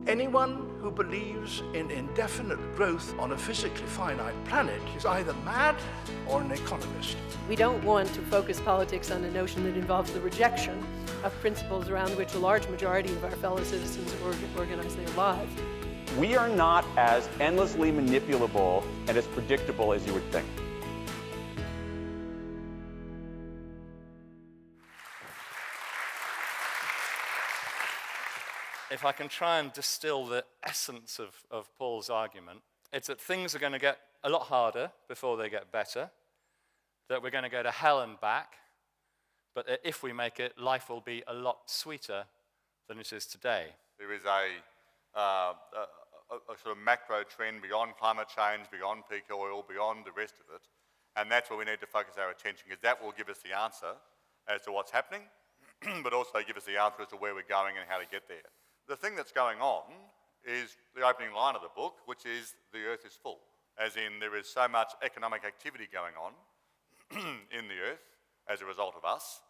Anyone who believes in indefinite growth on a physically finite planet is either mad or an economist. We don't want to focus politics on a notion that involves the rejection of principles around which a large majority of our fellow citizens organize their lives. We are not as endlessly manipulable and as predictable as you would think. If I can try and distill the essence of Paul's argument, it's that things are going to get a lot harder before they get better, that we're going to go to hell and back, but that if we make it, life will be a lot sweeter than it is today. There is a sort of macro trend beyond climate change, beyond peak oil, beyond the rest of it, and that's where we need to focus our attention, because that will give us the answer as to what's happening, but also give us the answer as to where we're going and how to get there. The thing that's going on is the opening line of the book, which is the earth is full, as in there is so much economic activity going on in the earth as a result of us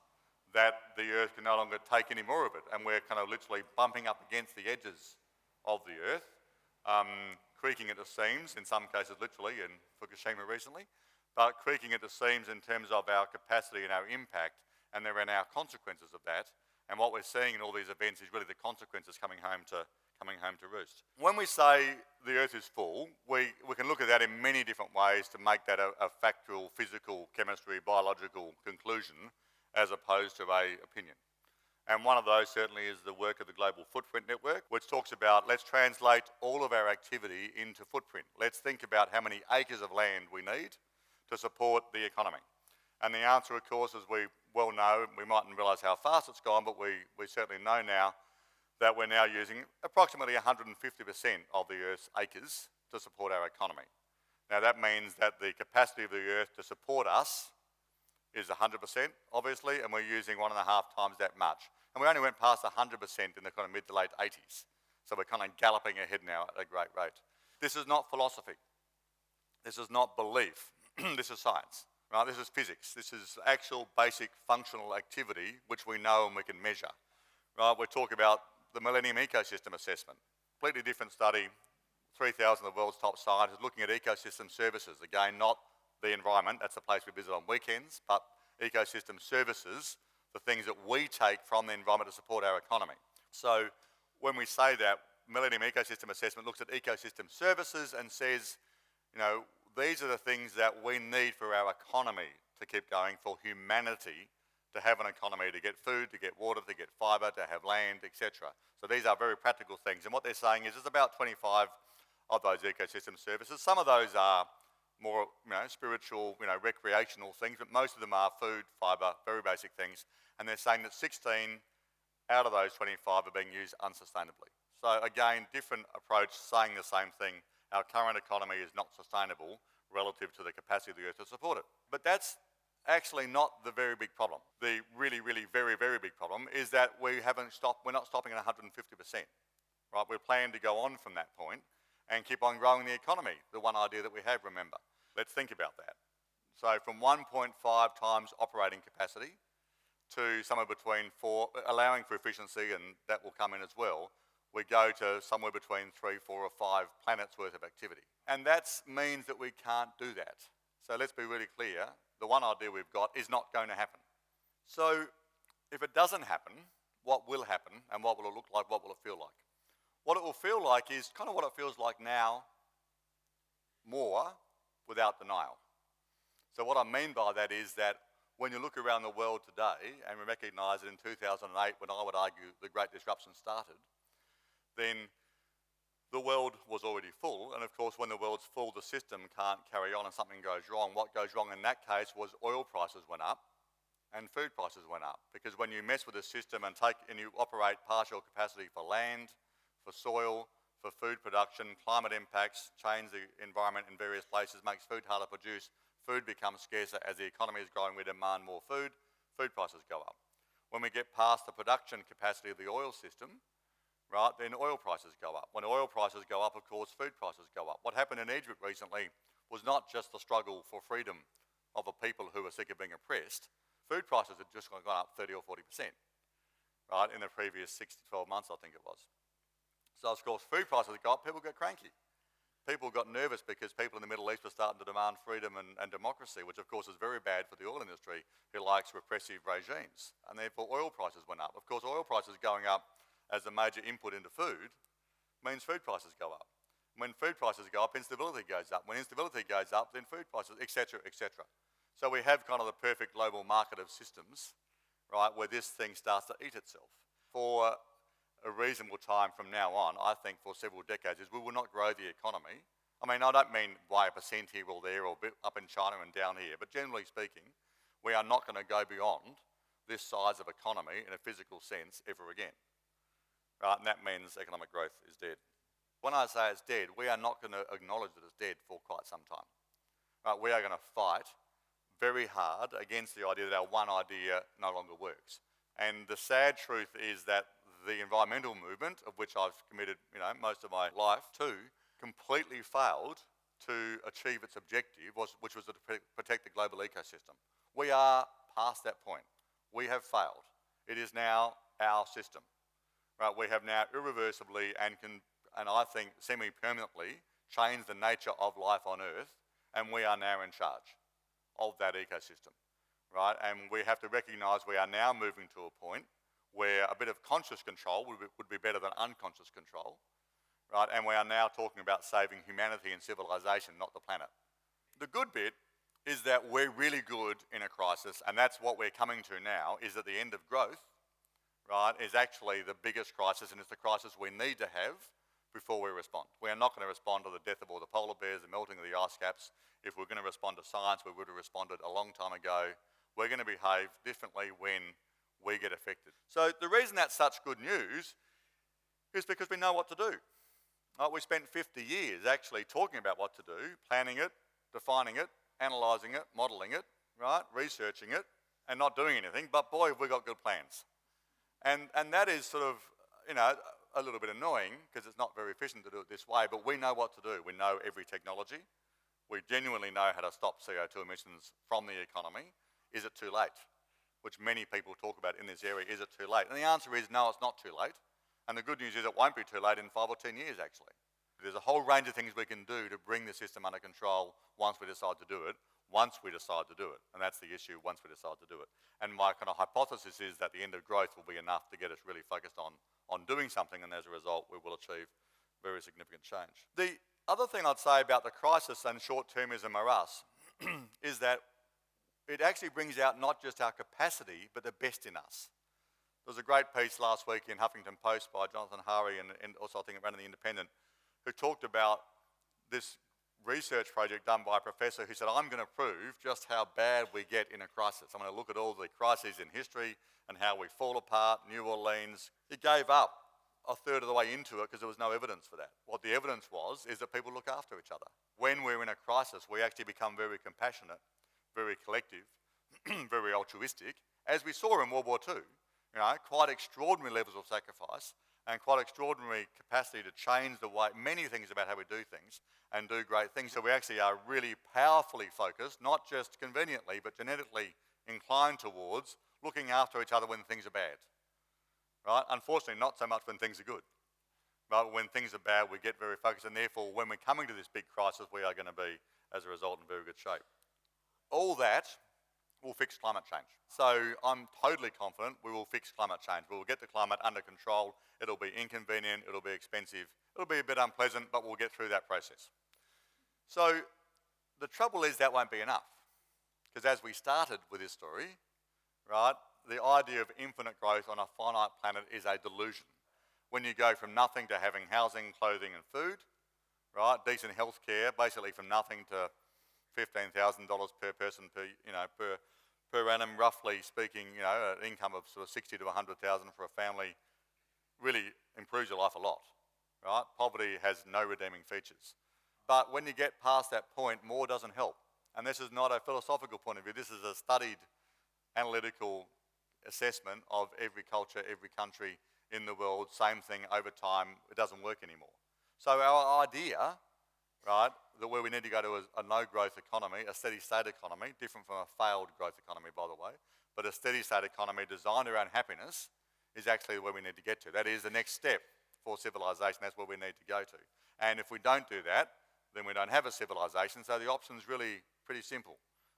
that the earth can no longer take any more of it, and we're kind of literally bumping up against the edges of the earth, creaking at the seams, in some cases literally in Fukushima recently, but creaking at the seams in terms of our capacity and our impact, and there are now consequences of that. And what we're seeing in all these events is really the consequences coming home to roost. When we say the earth is full, we can look at that in many different ways to make that a factual, physical, chemistry, biological conclusion as opposed to an opinion. And one of those certainly is the work of the Global Footprint Network, which talks about let's translate all of our activity into footprint. Let's think about how many acres of land we need to support the economy. And the answer, of course, as we well know, we mightn't realise how fast it's gone, but we certainly know now that we're now using approximately 150% of the Earth's acres to support our economy. Now that means that the capacity of the Earth to support us is 100%, obviously, and we're using 1.5 times that much. And we only went past 100% in the kind of mid to late 80s. So we're kind of galloping ahead now at a great rate. This is not philosophy. This is not belief. This is science. Right, this is physics. This is actual basic functional activity which we know and we can measure. Right, we're talking about the Millennium Ecosystem Assessment. Completely different study, 3,000 of the world's top scientists looking at ecosystem services. Again, not the environment, that's the place we visit on weekends, but ecosystem services, the things that we take from the environment to support our economy. So when we say that, Millennium Ecosystem Assessment looks at ecosystem services and says, you know, these are the things that we need for our economy to keep going, for humanity to have an economy, to get food, to get water, to get fibre, to have land, etc. So these are very practical things. And what they're saying is there's about 25 of those ecosystem services. Some of those are more spiritual, recreational things, but most of them are food, fibre, very basic things. And they're saying that 16 out of those 25 are being used unsustainably. So again, different approach, saying the same thing. Our current economy is not sustainable relative to the capacity of the earth to support it. But that's actually not the very big problem. The really, really very, very big problem is that we're not stopping at 150%. Right? We're planning to go on from that point and keep on growing the economy, the one idea that we have, remember. Let's think about that. So from 1.5 times operating capacity to somewhere between 4, allowing for efficiency, and that will come in as well, we go to somewhere between 3, 4 or 5 planets worth of activity. And that means that we can't do that. So let's be really clear, the one idea we've got is not going to happen. So if it doesn't happen, what will happen and what will it look like, what will it feel like? What it will feel like is kind of what it feels like now, more without denial. So what I mean by that is that when you look around the world today, and we recognise that in 2008, when I would argue the Great Disruption started, then the world was already full, and of course when the world's full, the system can't carry on and something goes wrong. What goes wrong in that case was oil prices went up and food prices went up, because when you mess with the system and you operate partial capacity for land, for soil, for food production, climate impacts, change the environment in various places, makes food harder to produce, food becomes scarcer. As the economy is growing, we demand more food prices go up. When we get past the production capacity of the oil system, right, then oil prices go up. When oil prices go up, of course, food prices go up. What happened in Egypt recently was not just the struggle for freedom of a people who were sick of being oppressed. Food prices had just gone up 30 or 40%, right, in the previous 6 to 12 months, I think it was. So of course food prices go up, people get cranky. People got nervous because people in the Middle East were starting to demand freedom and democracy, which of course is very bad for the oil industry who likes repressive regimes. And therefore oil prices went up. Of course oil prices going up as a major input into food means food prices go up. When food prices go up, instability goes up. When instability goes up, then food prices, etc., etc. So we have kind of the perfect global market of systems, right, where this thing starts to eat itself. For a reasonable time from now on, I think for several decades, is we will not grow the economy. I mean, I don't mean by a percent here or there or up in China and down here, but generally speaking, we are not going to go beyond this size of economy in a physical sense ever again. Right? And that means economic growth is dead. When I say it's dead, we are not going to acknowledge that it's dead for quite some time. Right? We are going to fight very hard against the idea that our one idea no longer works. And the sad truth is that the environmental movement, of which I've committed most of my life to, completely failed to achieve its objective, which was to protect the global ecosystem. We are past that point. We have failed. It is now our system. Right? We have now irreversibly and I think semi-permanently changed the nature of life on Earth, and we are now in charge of that ecosystem, right? And we have to recognise we are now moving to a point where a bit of conscious control would be better than unconscious control, right? And we are now talking about saving humanity and civilization, not the planet. The good bit is that we're really good in a crisis, and that's what we're coming to now, is that the end of growth, right, is actually the biggest crisis, and it's the crisis we need to have before we respond. We are not going to respond to the death of all the polar bears, the melting of the ice caps. If we're going to respond to science, we would have responded a long time ago. We're going to behave differently when we get affected. So the reason that's such good news is because we know what to do. We spent 50 years actually talking about what to do, planning it, defining it, analysing it, modelling it, right, researching it, and not doing anything. But boy, have we got good plans. And that is sort of, a little bit annoying because it's not very efficient to do it this way, but we know what to do. We know every technology. We genuinely know how to stop CO2 emissions from the economy. Is it too late? Which many people talk about in this area, is it too late? And the answer is no, it's not too late. And the good news is it won't be too late in 5 or 10 years actually. There's a whole range of things we can do to bring the system under control once we decide to do it, And that's the issue, once we decide to do it. And my kind of hypothesis is that the end of growth will be enough to get us really focused on doing something, and as a result we will achieve very significant change. The other thing I'd say about the crisis and short-termism or us is that it actually brings out not just our capacity but the best in us. There was a great piece last week in Huffington Post by Jonathan Hari and also I think it ran in The Independent, who talked about this research project done by a professor who said, I'm going to prove just how bad we get in a crisis. I'm going to look at all the crises in history and how we fall apart, New Orleans. He gave up a third of the way into it because there was no evidence for that. What the evidence is that people look after each other. When we're in a crisis, we actually become very compassionate, very collective, very altruistic, as we saw in World War II. Quite extraordinary levels of sacrifice and quite extraordinary capacity to change the way, many things about how we do things and do great things. So we actually are really powerfully focused, not just conveniently, but genetically inclined towards looking after each other when things are bad. Right? Unfortunately, not so much when things are good. But when things are bad, we get very focused, and therefore when we're coming to this big crisis, we are going to be, as a result, in very good shape. All that will fix climate change. So I'm totally confident we will fix climate change. We will get the climate under control. It'll be inconvenient, it'll be expensive, it'll be a bit unpleasant, but we'll get through that process. So the trouble is that won't be enough. Because as we started with this story, right, the idea of infinite growth on a finite planet is a delusion. When you go from nothing to having housing, clothing and food, right, decent health care, basically from nothing to $15,000 per person per annum, roughly speaking, an income of sort of 60 to 100,000 for a family really improves your life a lot, right? Poverty has no redeeming features. But when you get past that point, more doesn't help. And this is not a philosophical point of view. This is a studied analytical assessment of every culture, every country in the world, same thing over time, it doesn't work anymore. So our idea, right, that where we need to go to a no-growth economy, a steady-state economy, different from a failed growth economy, by the way, but a steady-state economy designed around happiness is actually where we need to get to. That is the next step for civilization, that's where we need to go to. And if we don't do that, then we don't have a civilization. So the option's really pretty simple.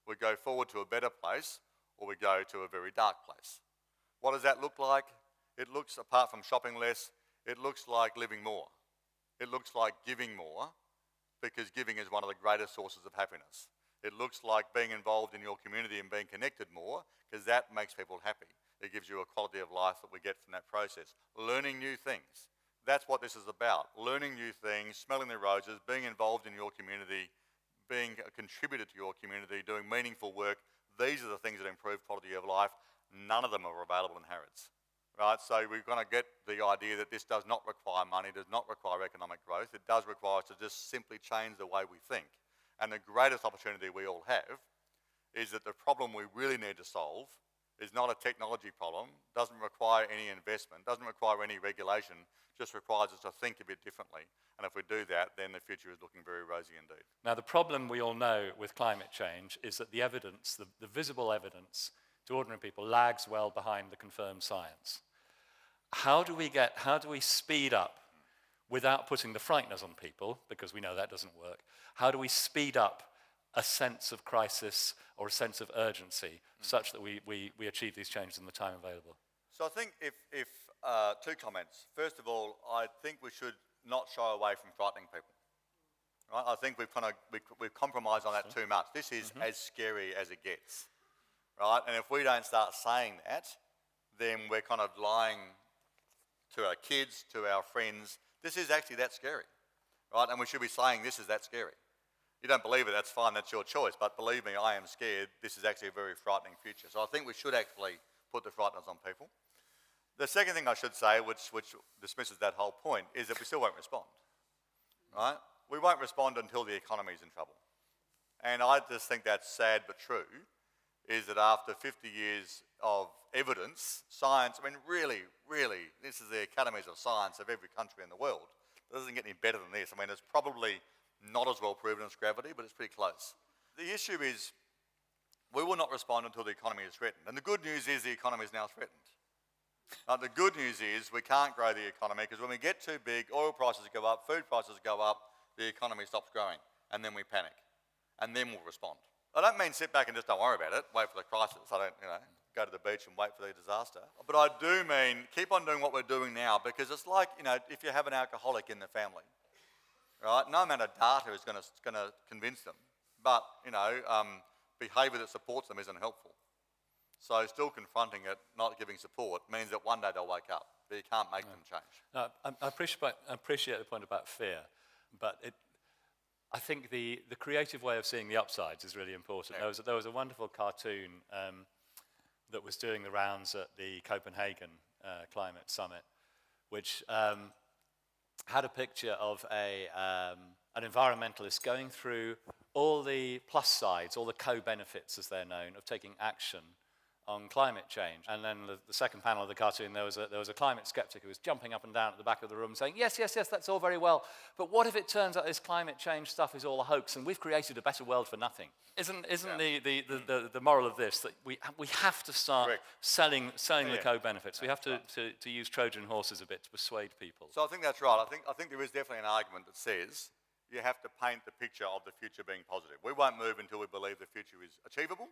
We go forward to a better place, or we go to a very dark place. What does that look like? It looks, apart from shopping less, it looks like living more. It looks like giving more, because giving is one of the greatest sources of happiness. It looks like being involved in your community and being connected more, because that makes people happy. It gives you a quality of life that we get from that process. Learning new things. That's what this is about. Learning new things, smelling the roses, being involved in your community, being a contributor to your community, doing meaningful work. These are the things that improve quality of life. None of them are available in Harrods. Right? So we're going to get the idea that this does not require money, does not require economic growth. It does require us to just simply change the way we think. And the greatest opportunity we all have is that the problem we really need to solve is not a technology problem, doesn't require any investment, doesn't require any regulation, just requires us to think a bit differently. And if we do that, then the future is looking very rosy indeed. Now, the problem we all know with climate change is that the evidence, the visible evidence to ordinary people lags well behind the confirmed science. How do we speed up without putting the frighteners on people, because we know that doesn't work? How do we speed up a sense of crisis or a sense of urgency such that we achieve these changes in the time available? So I think if two comments. First of all, I think we should not shy away from frightening people. Right? I think we've compromised on that too much. This is as scary as it gets. Right? And if we don't start saying that, then we're kind of lying to our kids, to our friends. This is actually that scary. Right? And we should be saying this is that scary. You don't believe it, that's fine, that's your choice. But believe me, I am scared. This is actually a very frightening future. So I think we should actually put the frighteners on people. The second thing I should say, which dismisses that whole point, is that we still won't respond. Right? We won't respond until the economy is in trouble. And I just think that's sad but true, is that after 50 years of evidence, science, I mean, really, this is the academies of science of every country in the world. It doesn't get any better than this. I mean, it's probably not as well proven as gravity, but it's pretty close. The issue is we will not respond until the economy is threatened. And the good news is the economy is now threatened. The good news is we can't grow the economy because when we get too big, oil prices go up, food prices go up, the economy stops growing, and then we panic. And then we'll respond. I don't mean sit back and just don't worry about it, wait for the crisis. I don't, go to the beach and wait for the disaster. But I do mean keep on doing what we're doing now, because it's like, if you have an alcoholic in the family, right? No amount of data is going to convince them, but behaviour that supports them isn't helpful. So still confronting it, not giving support, means that one day they'll wake up, but you can't make them change. No, I appreciate the point about fear, but I think the creative way of seeing the upsides is really important. Yeah. There was a wonderful cartoon that was doing the rounds at the Copenhagen Climate Summit, which had a picture of an environmentalist going through all the plus sides, all the co-benefits, as they're known, of taking action on climate change. And then the second panel of the cartoon, there was a climate skeptic who was jumping up and down at the back of the room saying, yes, that's all very well, but what if it turns out this climate change stuff is all a hoax and we've created a better world for nothing? Isn't the moral of this that we have to start selling the co-benefits? We have to use Trojan horses a bit to persuade people. So I think that's right. I think there is definitely an argument that says you have to paint the picture of the future being positive. We won't move until we believe the future is achievable.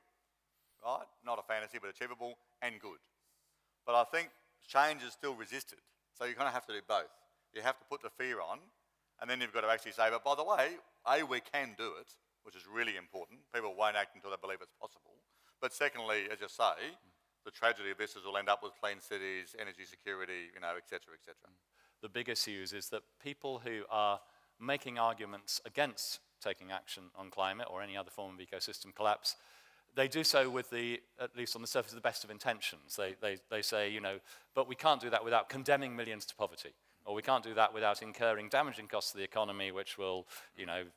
Right? Not a fantasy, but achievable and good. But I think change is still resisted. So you kind of have to do both. You have to put the fear on, and then you've got to actually say, but by the way, we can do it, which is really important. People won't act until they believe it's possible. But secondly, as you say, the tragedy of this is we'll end up with clean cities, energy security, et cetera, et cetera. The big issue is that people who are making arguments against taking action on climate or any other form of ecosystem collapse, they do so with at least on the surface, the best of intentions. They say, but we can't do that without condemning millions to poverty, or we can't do that without incurring damaging costs to the economy, which will,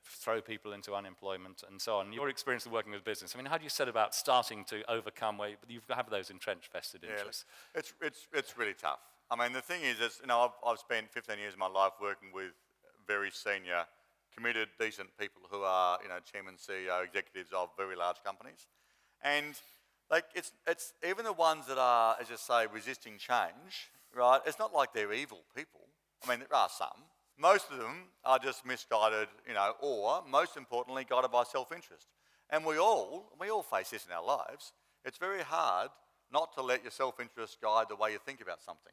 throw people into unemployment and so on. Your experience of working with business, how do you set about starting to overcome where you have those entrenched vested interests? Yeah, it's really tough. The thing is I've spent 15 years of my life working with very senior, committed, decent people who are, chairman, CEO, executives of very large companies. And it's even the ones that are, as you say, resisting change, right? It's not like they're evil people. I mean, there are some. Most of them are just misguided, or most importantly, guided by self-interest. And we all face this in our lives. It's very hard not to let your self-interest guide the way you think about something.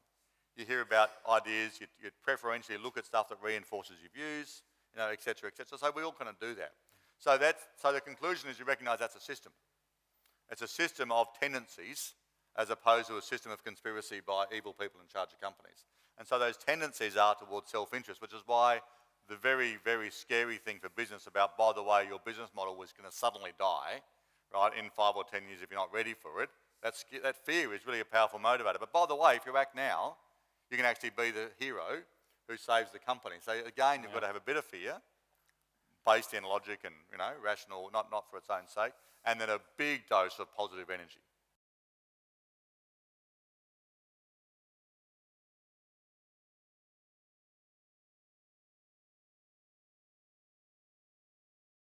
You hear about ideas, you preferentially look at stuff that reinforces your views, et cetera, et cetera. So we all kind of do that. So the conclusion is you recognise that's a system. It's a system of tendencies as opposed to a system of conspiracy by evil people in charge of companies. And so those tendencies are towards self-interest, which is why the very, very scary thing for business about, by the way, your business model is going to suddenly die, right, in 5 or 10 years if you're not ready for it, that fear is really a powerful motivator. But by the way, if you act now, you can actually be the hero who saves the company. So again, you've got to have a bit of fear, based in logic and rational, not for its own sake, and then a big dose of positive energy.